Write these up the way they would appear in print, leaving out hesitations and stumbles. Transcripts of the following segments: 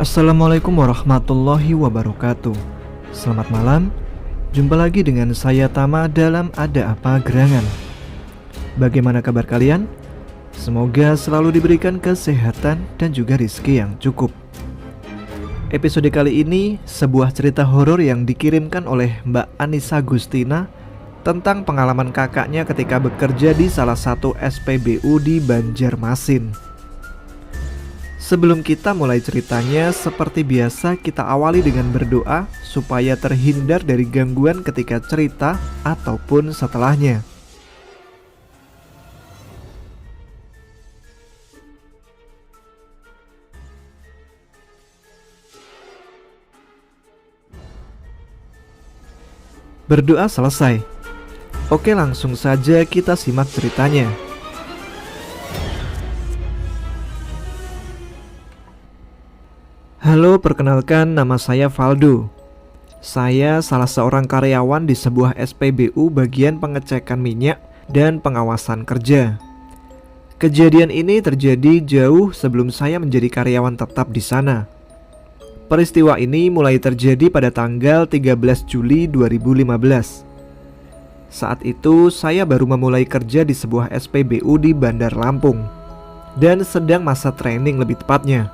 Assalamualaikum warahmatullahi wabarakatuh. Selamat malam. Jumpa lagi dengan saya Tama dalam Ada Apa Gerangan. Bagaimana kabar kalian? Semoga selalu diberikan kesehatan dan juga rizki yang cukup. Episode kali ini sebuah cerita horor yang dikirimkan oleh Mbak Anissa Gustina tentang pengalaman kakaknya ketika bekerja di salah satu SPBU di Banjarmasin. Sebelum kita mulai ceritanya, seperti biasa kita awali dengan berdoa supaya terhindar dari gangguan ketika cerita ataupun setelahnya. Berdoa selesai. Oke, langsung saja kita simak ceritanya. Halo, perkenalkan nama saya Valdo. Saya salah seorang karyawan di sebuah SPBU bagian pengecekan minyak dan pengawasan kerja. Kejadian ini terjadi jauh sebelum saya menjadi karyawan tetap di sana. Peristiwa ini mulai terjadi pada tanggal 13 Juli 2015. Saat itu saya baru memulai kerja di sebuah SPBU di Bandar Lampung dan sedang masa training lebih tepatnya.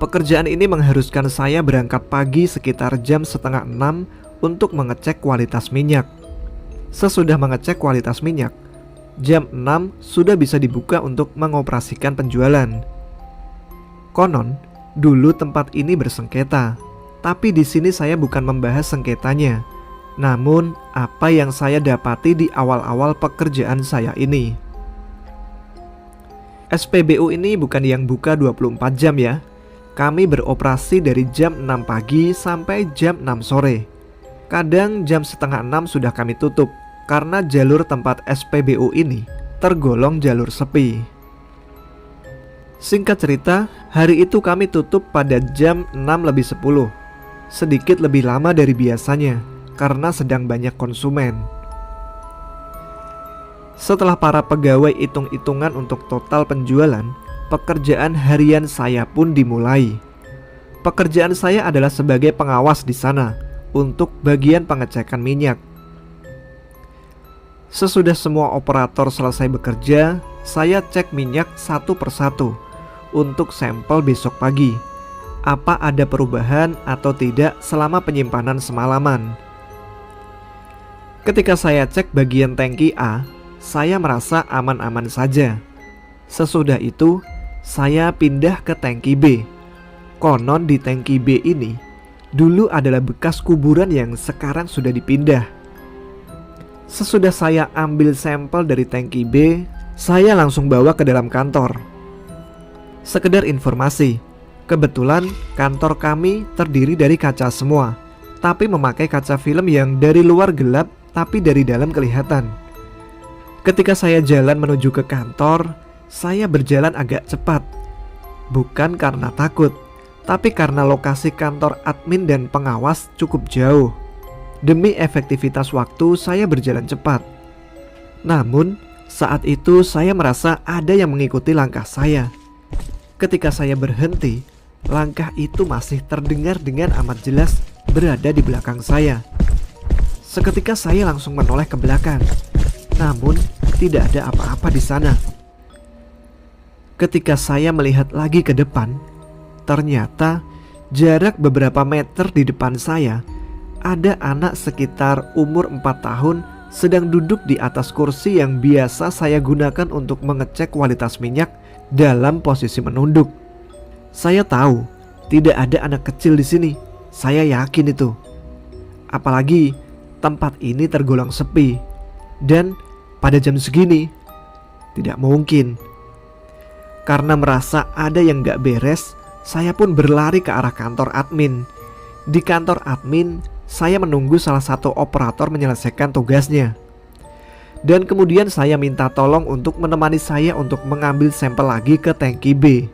Pekerjaan ini mengharuskan saya berangkat pagi sekitar jam 5:30 untuk mengecek kualitas minyak. Sesudah mengecek kualitas minyak, jam 6 sudah bisa dibuka untuk mengoperasikan penjualan. Konon, dulu tempat ini bersengketa, tapi di sini saya bukan membahas sengketanya. Namun, apa yang saya dapati di awal-awal pekerjaan saya ini. SPBU ini bukan yang buka 24 jam ya. Kami beroperasi dari jam 6 pagi sampai jam 6 sore. Kadang jam 5:30 sudah kami tutup karena jalur tempat SPBU ini tergolong jalur sepi. Singkat cerita, hari itu kami tutup pada jam 6:10, sedikit lebih lama dari biasanya karena sedang banyak konsumen. Setelah para pegawai hitung-hitungan untuk total penjualan, pekerjaan harian saya pun dimulai. Pekerjaan saya adalah sebagai pengawas di sana untuk bagian pengecekan minyak. Sesudah semua operator selesai bekerja, saya cek minyak satu persatu untuk sampel besok pagi. Apa ada perubahan atau tidak selama penyimpanan semalaman. Ketika saya cek bagian tangki A, saya merasa aman-aman saja. Sesudah itu, saya pindah ke tangki B. Konon di tangki B ini dulu adalah bekas kuburan yang sekarang sudah dipindah. Sesudah saya ambil sampel dari tangki B, saya langsung bawa ke dalam kantor. Sekedar informasi, kebetulan kantor kami terdiri dari kaca semua, tapi memakai kaca film yang dari luar gelap tapi dari dalam kelihatan. Ketika saya jalan menuju ke kantor, saya berjalan agak cepat. Bukan karena takut, tapi karena lokasi kantor admin dan pengawas cukup jauh. Demi efektivitas waktu, saya berjalan cepat. Namun, saat itu saya merasa ada yang mengikuti langkah saya. Ketika saya berhenti, langkah itu masih terdengar dengan amat jelas berada di belakang saya. Seketika saya langsung menoleh ke belakang. Namun, tidak ada apa-apa di sana. Ketika saya melihat lagi ke depan, ternyata jarak beberapa meter di depan saya ada anak sekitar umur 4 tahun sedang duduk di atas kursi yang biasa saya gunakan untuk mengecek kualitas minyak dalam posisi menunduk. Saya tahu tidak ada anak kecil di sini. Saya yakin itu. Apalagi tempat ini tergolong sepi. Dan pada jam segini tidak mungkin. Karena merasa ada yang gak beres, saya pun berlari ke arah kantor admin. Di kantor admin, saya menunggu salah satu operator menyelesaikan tugasnya. Dan kemudian saya minta tolong untuk menemani saya untuk mengambil sampel lagi ke tangki B.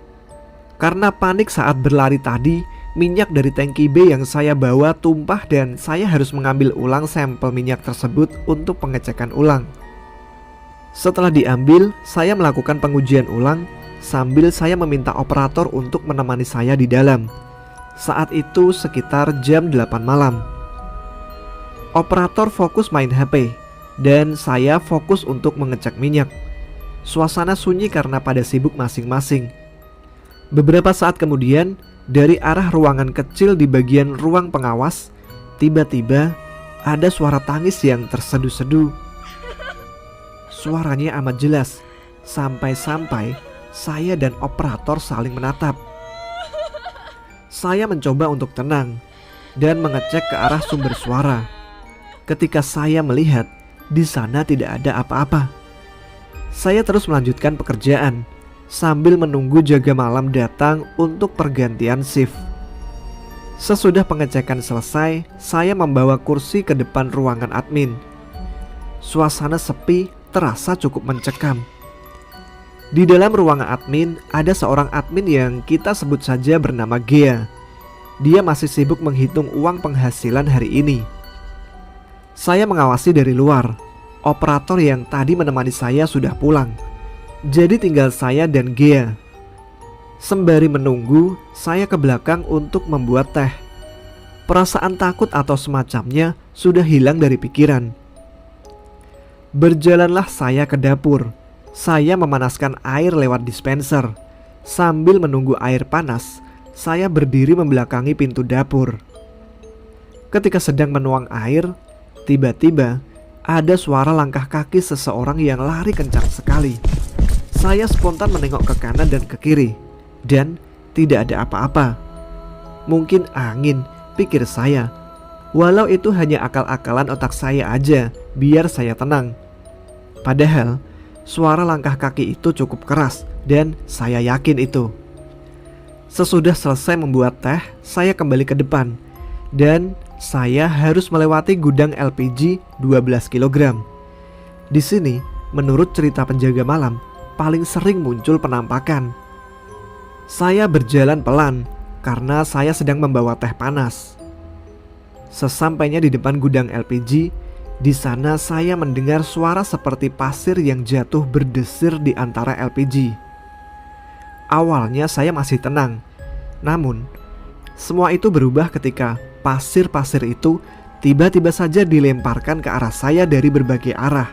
Karena panik saat berlari tadi, minyak dari tangki B yang saya bawa tumpah dan saya harus mengambil ulang sampel minyak tersebut untuk pengecekan ulang. Setelah diambil, saya melakukan pengujian ulang sambil saya meminta operator untuk menemani saya di dalam. Saat itu sekitar jam 8 malam. Operator fokus main HP dan saya fokus untuk mengecek minyak. Suasana sunyi karena pada sibuk masing-masing. Beberapa saat kemudian, dari arah ruangan kecil di bagian ruang pengawas, tiba-tiba ada suara tangis yang terseduh-seduh. Suaranya amat jelas, sampai-sampai saya dan operator saling menatap. Saya mencoba untuk tenang dan mengecek ke arah sumber suara. Ketika saya melihat, di sana tidak ada apa-apa. Saya terus melanjutkan pekerjaan sambil menunggu jaga malam datang untuk pergantian shift. Sesudah pengecekan selesai, saya membawa kursi ke depan ruangan admin. Suasana sepi terasa cukup mencekam. Di dalam ruangan admin ada seorang admin yang kita sebut saja bernama Gea. Dia masih sibuk menghitung uang penghasilan hari ini. Saya mengawasi dari luar. Operator yang tadi menemani saya sudah pulang. Jadi tinggal saya dan Gea. Sembari menunggu, saya ke belakang untuk membuat teh. Perasaan takut atau semacamnya sudah hilang dari pikiran. Berjalanlah saya ke dapur. Saya memanaskan air lewat dispenser. Sambil menunggu air panas, saya berdiri membelakangi pintu dapur. Ketika sedang menuang air, tiba-tiba ada suara langkah kaki seseorang yang lari kencang sekali. Saya spontan menengok ke kanan dan ke kiri, dan tidak ada apa-apa. Mungkin angin, pikir saya. Walau itu hanya akal-akalan otak saya aja, biar saya tenang. Padahal suara langkah kaki itu cukup keras dan saya yakin itu. Sesudah selesai membuat teh, saya kembali ke depan dan saya harus melewati gudang LPG 12 kg. Di sini, menurut cerita penjaga malam, paling sering muncul penampakan. Saya berjalan pelan karena saya sedang membawa teh panas. Sesampainya di depan gudang LPG, di sana saya mendengar suara seperti pasir yang jatuh berdesir di antara LPG. Awalnya saya masih tenang, namun semua itu berubah ketika pasir-pasir itu tiba-tiba saja dilemparkan ke arah saya dari berbagai arah.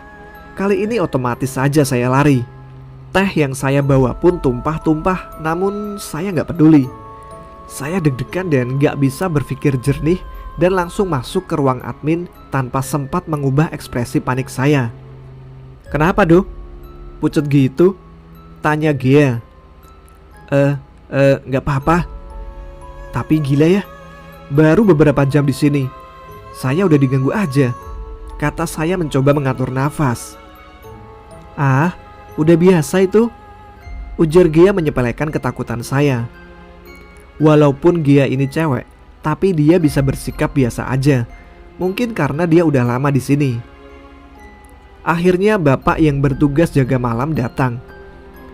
Kali ini otomatis saja saya lari. Teh yang saya bawa pun tumpah-tumpah, namun saya gak peduli. Saya deg-degan dan gak bisa berpikir jernih dan langsung masuk ke ruang admin tanpa sempat mengubah ekspresi panik saya. "Kenapa, Doh? Pucet gitu?" tanya Gea. Gak apa-apa. Tapi gila ya, baru beberapa jam di sini, saya udah diganggu aja, kata saya mencoba mengatur nafas. "Ah, udah biasa itu," ujar Gea menyepelekan ketakutan saya. Walaupun Gea ini cewek, tapi dia bisa bersikap biasa aja. Mungkin karena dia udah lama di sini. Akhirnya bapak yang bertugas jaga malam datang,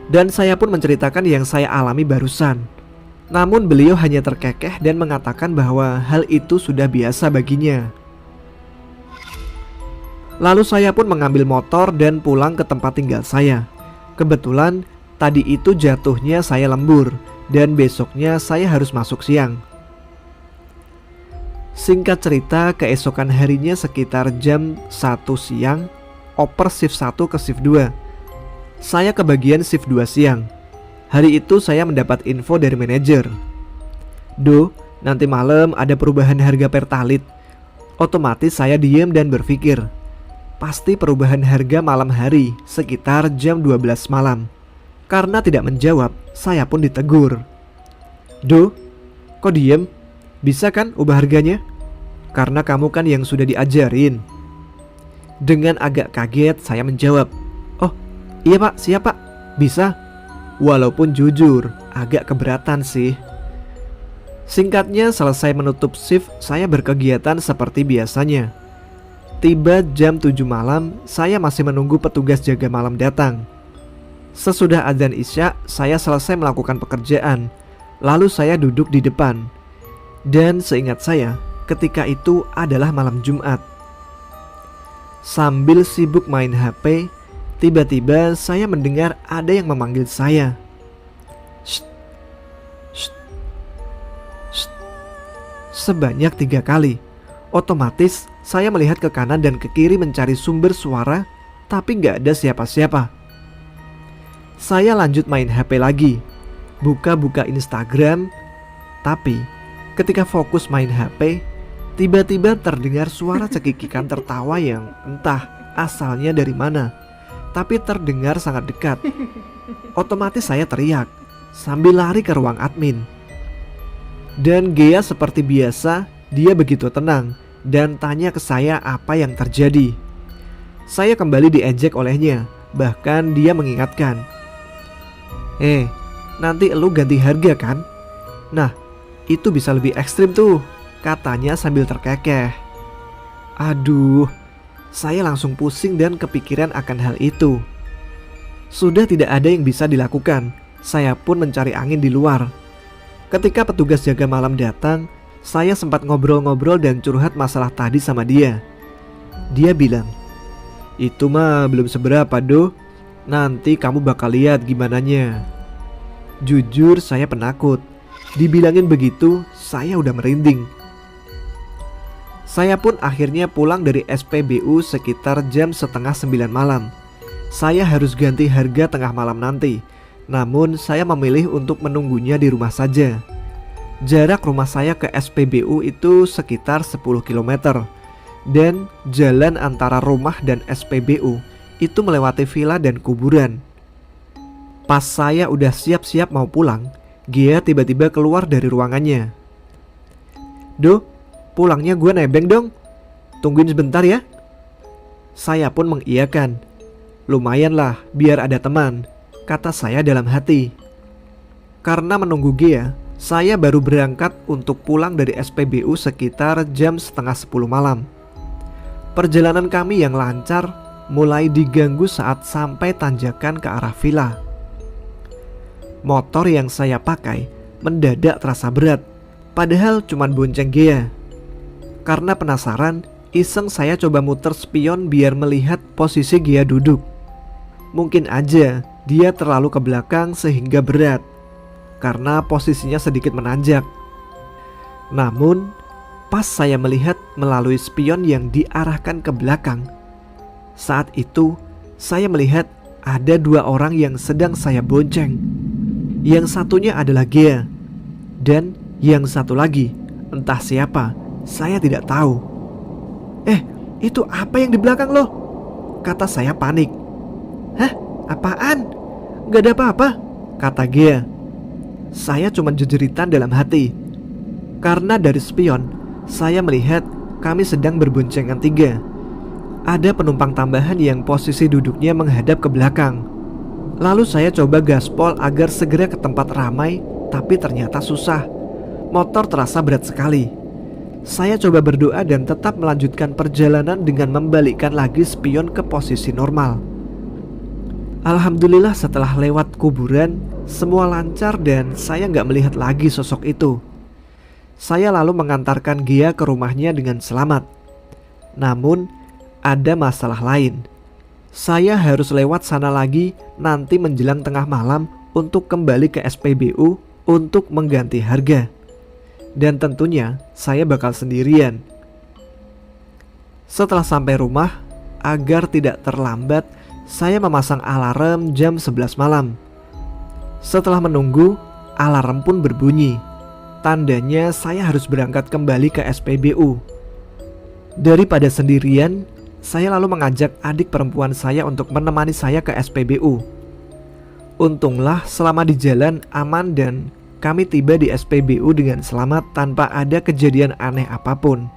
dan saya pun menceritakan yang saya alami barusan. Namun beliau hanya terkekeh dan mengatakan bahwa hal itu sudah biasa baginya. Lalu saya pun mengambil motor dan pulang ke tempat tinggal saya. Kebetulan tadi itu jatuhnya saya lembur, dan besoknya saya harus masuk siang. Singkat cerita, keesokan harinya sekitar jam 1 siang, oper shift 1 ke shift 2. Saya ke bagian shift 2 siang. Hari itu saya mendapat info dari manajer. "Do, nanti malam ada perubahan harga pertalit." Otomatis saya diam dan berpikir, pasti perubahan harga malam hari sekitar jam 12 malam. Karena tidak menjawab, saya pun ditegur. "Do, kok diem? Bisa kan ubah harganya? Karena kamu kan yang sudah diajarin." Dengan agak kaget saya menjawab, "Oh iya pak, siap pak, bisa." Walaupun jujur agak keberatan sih. Singkatnya, selesai menutup shift, saya berkegiatan seperti biasanya. Tiba jam 7 malam, saya masih menunggu petugas jaga malam datang. Sesudah azan isya, saya selesai melakukan pekerjaan. Lalu saya duduk di depan. Dan seingat saya, ketika itu adalah malam Jumat. Sambil sibuk main HP, Tiba-tiba saya mendengar ada yang memanggil saya. "Shh, shh, shh," sebanyak 3 kali. Otomatis saya melihat ke kanan dan ke kiri mencari sumber suara, tapi gak ada siapa-siapa. Saya lanjut main HP lagi, buka-buka Instagram. Tapi ketika fokus main HP, tiba-tiba terdengar suara cekikikan tertawa yang entah asalnya dari mana, tapi terdengar sangat dekat. Otomatis saya teriak sambil lari ke ruang admin. Dan Gea seperti biasa, dia begitu tenang dan tanya ke saya apa yang terjadi. Saya kembali diejek olehnya, bahkan dia mengingatkan, nanti lu ganti harga kan? Nah, itu bisa lebih ekstrim tuh," katanya sambil terkekeh. Aduh, saya langsung pusing dan kepikiran akan hal itu. Sudah tidak ada yang bisa dilakukan, saya pun mencari angin di luar. Ketika petugas jaga malam datang, saya sempat ngobrol-ngobrol dan curhat masalah tadi sama dia. Dia bilang, "Itu mah belum seberapa doh, nanti kamu bakal lihat gimananya." Jujur saya penakut. Dibilangin begitu, saya udah merinding. Saya pun akhirnya pulang dari SPBU sekitar jam setengah 9 malam. Saya harus ganti harga tengah malam nanti, namun saya memilih untuk menunggunya di rumah saja. Jarak rumah saya ke SPBU itu sekitar 10 km. Dan jalan antara rumah dan SPBU itu melewati villa dan kuburan. Pas saya udah siap-siap mau pulang, Gia tiba-tiba keluar dari ruangannya. "Duh, pulangnya gue nebeng dong, tungguin sebentar ya." Saya pun mengiyakan. "Lumayan lah, biar ada teman," kata saya dalam hati. Karena menunggu Gia, saya baru berangkat untuk pulang dari SPBU sekitar jam setengah 10 malam. Perjalanan kami yang lancar mulai diganggu saat sampai tanjakan ke arah villa. Motor yang saya pakai mendadak terasa berat, padahal cuman bonceng Gea. Karena penasaran, iseng saya coba muter spion biar melihat posisi Gea duduk. Mungkin aja dia terlalu ke belakang sehingga berat, karena posisinya sedikit menanjak. Namun pas saya melihat melalui spion yang diarahkan ke belakang, saat itu saya melihat ada 2 orang yang sedang saya bonceng. Yang satunya adalah Gea, dan yang satu lagi entah siapa, saya tidak tahu. Itu apa yang di belakang lo?" kata saya panik. "Hah? Apaan? Gak ada apa-apa," kata Gea. Saya cuma jejeritan dalam hati. Karena dari spion saya melihat kami sedang berboncengan 3. Ada penumpang tambahan yang posisi duduknya menghadap ke belakang. Lalu saya coba gaspol agar segera ke tempat ramai, tapi ternyata susah. Motor terasa berat sekali. Saya coba berdoa dan tetap melanjutkan perjalanan dengan membalikkan lagi spion ke posisi normal. Alhamdulillah setelah lewat kuburan, semua lancar dan saya nggak melihat lagi sosok itu. Saya lalu mengantarkan Gia ke rumahnya dengan selamat. Namun ada masalah lain. Saya harus lewat sana lagi nanti menjelang tengah malam untuk kembali ke SPBU untuk mengganti harga. Dan tentunya saya bakal sendirian. Setelah sampai rumah, agar tidak terlambat, saya memasang alarm jam 11 malam. Setelah menunggu, alarm pun berbunyi. Tandanya saya harus berangkat kembali ke SPBU. Daripada sendirian, saya lalu mengajak adik perempuan saya untuk menemani saya ke SPBU. Untunglah selama di jalan aman dan kami tiba di SPBU dengan selamat tanpa ada kejadian aneh apapun.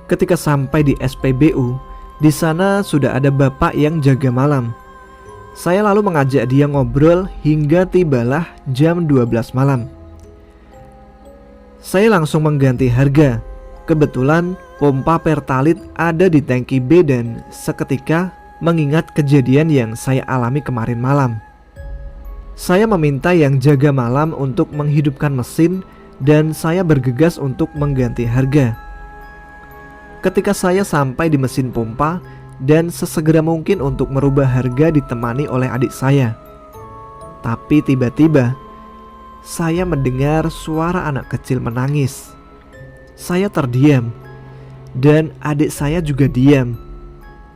Ketika sampai di SPBU, di sana sudah ada bapak yang jaga malam. Saya lalu mengajak dia ngobrol hingga tibalah jam 12 malam. Saya langsung mengganti harga. Kebetulan pompa Pertalite ada di tangki B dan seketika mengingat kejadian yang saya alami kemarin malam. Saya meminta yang jaga malam untuk menghidupkan mesin dan saya bergegas untuk mengganti harga. Ketika saya sampai di mesin pompa, dan sesegera mungkin untuk merubah harga ditemani oleh adik saya. Tapi tiba-tiba saya mendengar suara anak kecil menangis. Saya terdiam dan adik saya juga diam.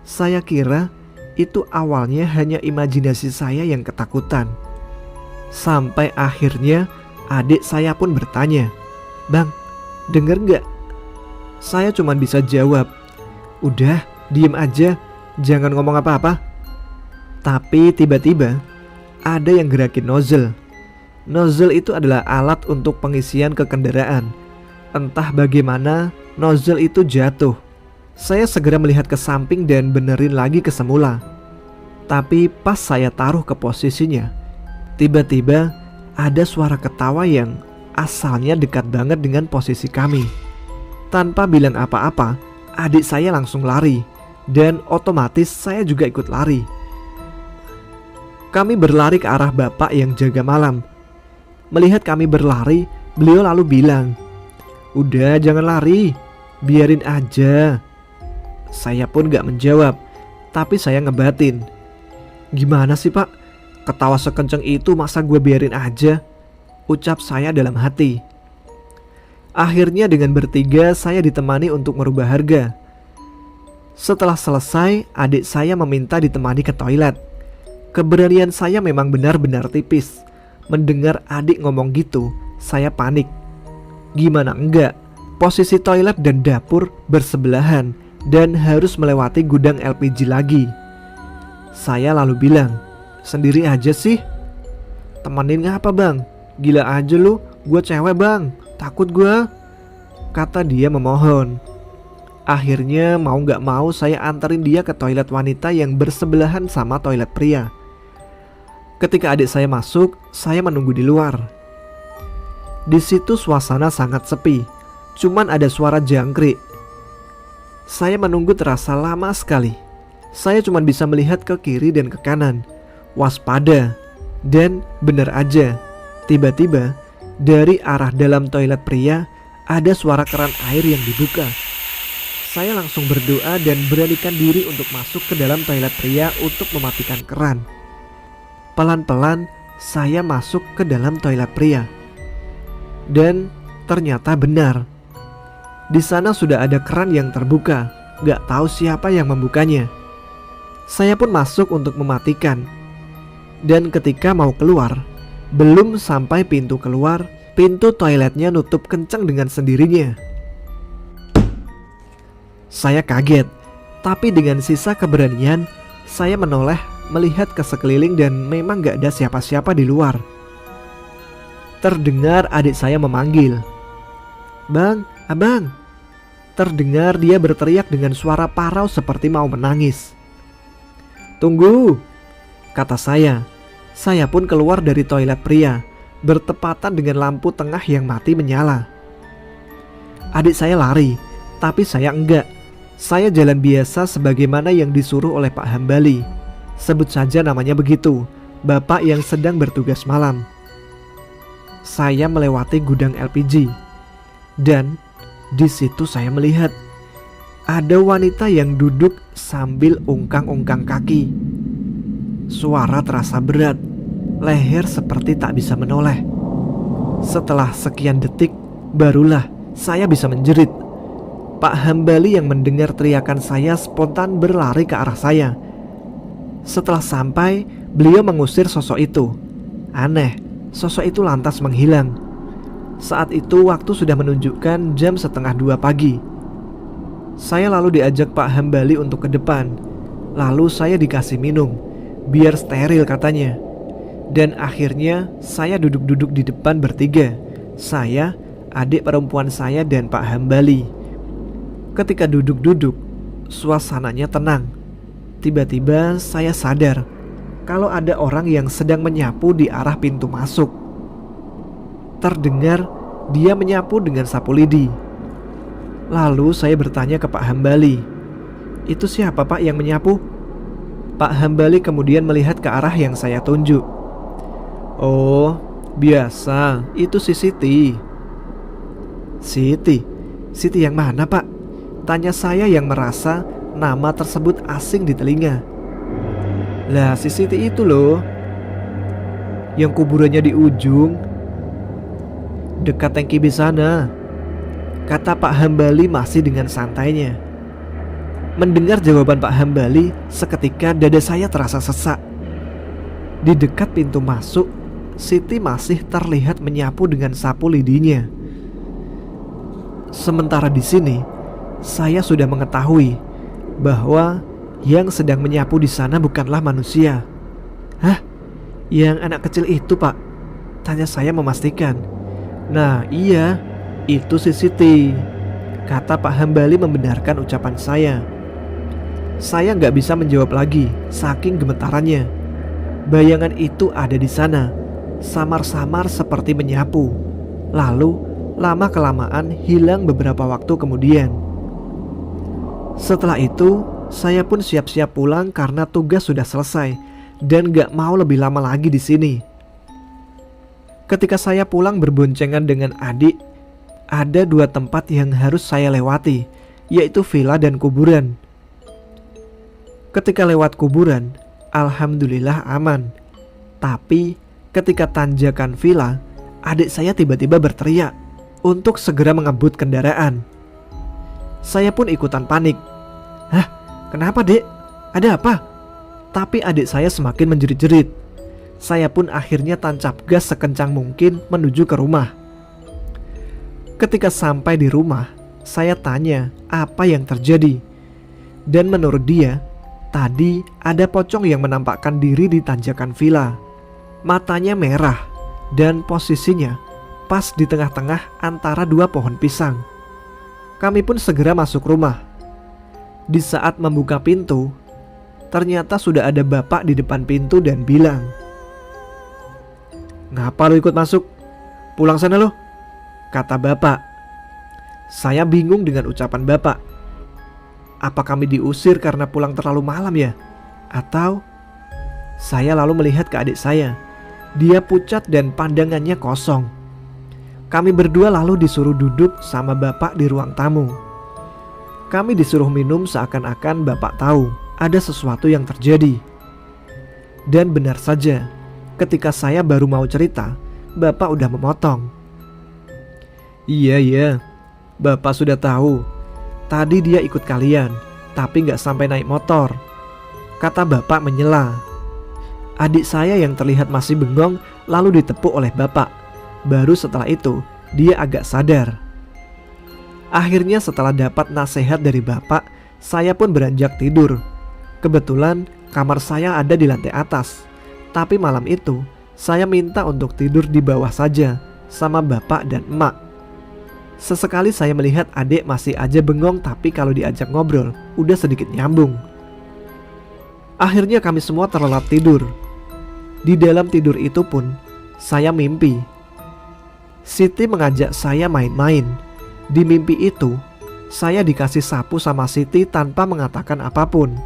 Saya kira itu awalnya hanya imajinasi saya yang ketakutan. Sampai akhirnya adik saya pun bertanya, "Bang, denger gak?" Saya cuma bisa jawab, "Udah, diem aja, jangan ngomong apa-apa." Tapi tiba-tiba ada yang gerakin nozzle. Nozzle itu adalah alat untuk pengisian ke kendaraan. Entah bagaimana nozzle itu jatuh. Saya segera melihat ke samping dan benerin lagi ke semula. Tapi pas saya taruh ke posisinya, tiba-tiba ada suara ketawa yang asalnya dekat banget dengan posisi kami. Tanpa bilang apa-apa, adik saya langsung lari, dan otomatis saya juga ikut lari. Kami berlari ke arah bapak yang jaga malam. Melihat kami berlari, beliau lalu bilang, "Udah, jangan lari, biarin aja." Saya pun gak menjawab, tapi saya ngebatin, "Gimana sih pak, ketawa sekenceng itu masa gue biarin aja?" ucap saya dalam hati. Akhirnya dengan bertiga saya ditemani untuk merubah harga. Setelah selesai, adik saya meminta ditemani ke toilet. Keberanian saya memang benar-benar tipis. Mendengar adik ngomong gitu, saya panik. Gimana enggak, posisi toilet dan dapur bersebelahan dan harus melewati gudang LPG lagi. Saya lalu bilang, "Sendiri aja sih?" "Temenin ngapa bang? Gila aja lu, gue cewek bang, takut gue," kata dia memohon. Akhirnya mau gak mau saya anterin dia ke toilet wanita yang bersebelahan sama toilet pria. Ketika adik saya masuk, saya menunggu di luar. Di situ suasana sangat sepi, cuman ada suara jangkrik. Saya menunggu terasa lama sekali. Saya cuma bisa melihat ke kiri dan ke kanan, waspada. Dan benar aja, tiba-tiba dari arah dalam toilet pria ada suara keran air yang dibuka. Saya langsung berdoa dan beranikan diri untuk masuk ke dalam toilet pria untuk mematikan keran. Pelan-pelan saya masuk ke dalam toilet pria. Dan ternyata benar. Di sana sudah ada keran yang terbuka. Gak tahu siapa yang membukanya. Saya pun masuk untuk mematikan. Dan ketika mau keluar, belum sampai pintu keluar, pintu toiletnya nutup kencang dengan sendirinya. Saya kaget, tapi dengan sisa keberanian, saya menoleh melihat ke sekeliling dan memang gak ada siapa-siapa di luar. Terdengar adik saya memanggil, "Bang, abang." Terdengar dia berteriak dengan suara parau seperti mau menangis. "Tunggu," kata saya. Saya pun keluar dari toilet pria, bertepatan dengan lampu tengah yang mati menyala. Adik saya lari, tapi saya enggak. Saya jalan biasa sebagaimana yang disuruh oleh Pak Hambali. Sebut saja namanya begitu, bapak yang sedang bertugas malam. Saya melewati gudang LPG, dan di situ saya melihat ada wanita yang duduk sambil ungkang-ungkang kaki. Suara terasa berat, leher seperti tak bisa menoleh. Setelah sekian detik, barulah saya bisa menjerit. Pak Hambali yang mendengar teriakan saya spontan berlari ke arah saya. Setelah sampai, beliau mengusir sosok itu. Aneh, sosok itu lantas menghilang. Saat itu waktu sudah menunjukkan jam 1:30 pagi. Saya lalu diajak Pak Hambali untuk ke depan. Lalu saya dikasih minum, biar steril katanya. Dan akhirnya saya duduk-duduk di depan bertiga. Saya, adik perempuan saya dan Pak Hambali. Ketika duduk-duduk, suasananya tenang. Tiba-tiba saya sadar kalau ada orang yang sedang menyapu di arah pintu masuk. Terdengar dia menyapu dengan sapu lidi. Lalu saya bertanya ke Pak Hambali, "Itu siapa pak yang menyapu?" Pak Hambali kemudian melihat ke arah yang saya tunjuk. "Oh, biasa, itu si Siti." "Siti? Siti yang mana pak?" tanya saya yang merasa nama tersebut asing di telinga. Lah si Siti itu loh, yang kuburannya di ujung dekat tangki bis sana, kata Pak Hambali masih dengan santainya. Mendengar jawaban Pak Hambali, seketika dada saya terasa sesak. Di dekat pintu masuk, Siti masih terlihat menyapu dengan sapu lidinya. Sementara di sini, saya sudah mengetahui bahwa yang sedang menyapu di sana bukanlah manusia. Hah? Yang anak kecil itu, Pak? Tanya saya memastikan. Nah iya, itu si Siti, kata Pak Hambali membenarkan ucapan saya. Saya nggak bisa menjawab lagi, saking gemetarannya. Bayangan itu ada di sana, samar-samar seperti menyapu. Lalu lama-kelamaan hilang beberapa waktu kemudian. Setelah itu, saya pun siap-siap pulang karena tugas sudah selesai dan gak mau lebih lama lagi di sini. Ketika saya pulang berboncengan dengan adik, ada dua tempat yang harus saya lewati, yaitu villa dan kuburan. Ketika lewat kuburan, alhamdulillah aman. Tapi ketika tanjakan villa, adik saya tiba-tiba berteriak untuk segera mengebut kendaraan. Saya pun ikutan panik. Hah? Kenapa, Dek? Ada apa? Tapi adik saya semakin menjerit-jerit. Saya pun akhirnya tancap gas sekencang mungkin menuju ke rumah. Ketika sampai di rumah, saya tanya apa yang terjadi. Dan menurut dia, tadi ada pocong yang menampakkan diri di tanjakan villa. Matanya merah dan posisinya pas di tengah-tengah antara dua pohon pisang. Kami pun segera masuk rumah. Di saat membuka pintu, ternyata sudah ada bapak di depan pintu dan bilang, "Ngapa lo ikut masuk? Pulang sana lo," kata bapak. Saya bingung dengan ucapan bapak. Apa kami diusir karena pulang terlalu malam ya? Atau saya lalu melihat ke adik saya. Dia pucat dan pandangannya kosong. Kami berdua lalu disuruh duduk sama bapak di ruang tamu. Kami disuruh minum seakan-akan bapak tahu ada sesuatu yang terjadi. Dan benar saja, ketika saya baru mau cerita, bapak udah memotong. Iya, bapak sudah tahu. Tadi dia ikut kalian, tapi gak sampai naik motor, kata bapak menyela. Adik saya yang terlihat masih bengong lalu ditepuk oleh bapak. Baru setelah itu dia agak sadar. Akhirnya setelah dapat nasihat dari bapak, saya pun beranjak tidur. Kebetulan kamar saya ada di lantai atas. Tapi malam itu saya minta untuk tidur di bawah saja sama bapak dan emak. Sesekali saya melihat adik masih aja bengong, tapi kalau diajak ngobrol udah sedikit nyambung. Akhirnya kami semua terlelap tidur. Di dalam tidur itu pun saya mimpi. Siti mengajak saya main-main. Di mimpi itu saya dikasih sapu sama Siti tanpa mengatakan apapun.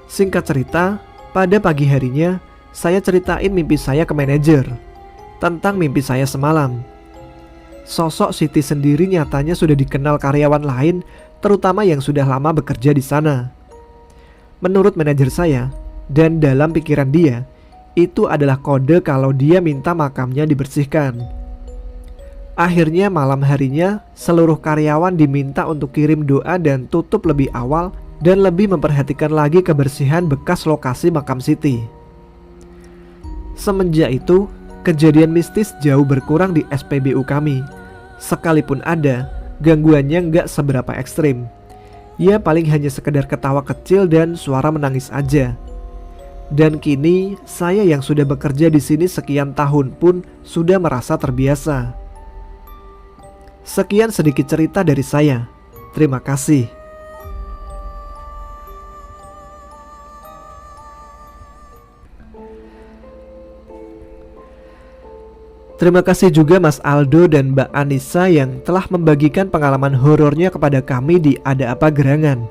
Singkat cerita, pada pagi harinya saya ceritain mimpi saya ke manajer tentang mimpi saya semalam. Sosok Siti sendiri nyatanya sudah dikenal karyawan lain, terutama yang sudah lama bekerja di sana. Menurut manajer saya, dan dalam pikiran dia, itu adalah kode kalau dia minta makamnya dibersihkan. Akhirnya malam harinya seluruh karyawan diminta untuk kirim doa dan tutup lebih awal dan lebih memperhatikan lagi kebersihan bekas lokasi makam Siti. Semenjak itu, kejadian mistis jauh berkurang di SPBU kami. Sekalipun ada, gangguannya nggak seberapa ekstrim. Ya paling hanya sekedar ketawa kecil dan suara menangis aja. Dan kini saya yang sudah bekerja di sini sekian tahun pun sudah merasa terbiasa. Sekian sedikit cerita dari saya. Terima kasih. Terima kasih juga Mas Aldo dan Mbak Anissa yang telah membagikan pengalaman horornya kepada kami di Ada Apa Gerangan.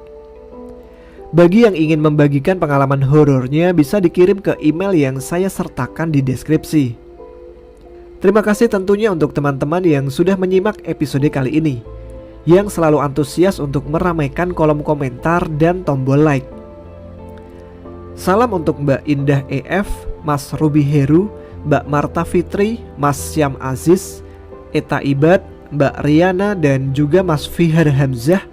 Bagi yang ingin membagikan pengalaman horornya bisa dikirim ke email yang saya sertakan di deskripsi. Terima kasih tentunya untuk teman-teman yang sudah menyimak episode kali ini. yang selalu antusias untuk meramaikan kolom komentar dan tombol like. Salam untuk Mbak Indah EF, Mas Ruby Heru, Mbak Marta Fitri, Mas Syam Aziz, Eta Ibad, Mbak Riana, dan juga Mas Fihar Hamzah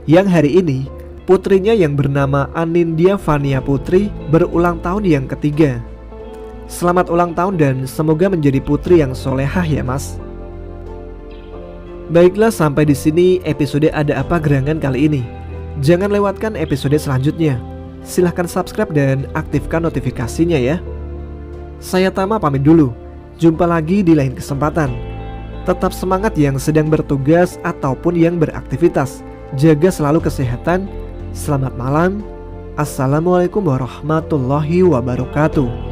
yang hari ini putrinya yang bernama Anindya Fania Putri berulang tahun yang ketiga. Selamat ulang tahun dan semoga menjadi putri yang solehah ya Mas. Baiklah, sampai di sini episode Ada Apa Gerangan kali ini. Jangan lewatkan episode selanjutnya. Silahkan subscribe dan aktifkan notifikasinya ya. Saya Tama pamit dulu. Jumpa lagi di lain kesempatan. Tetap semangat yang sedang bertugas ataupun yang beraktivitas. Jaga selalu kesehatan. Selamat malam. Assalamualaikum warahmatullahi wabarakatuh.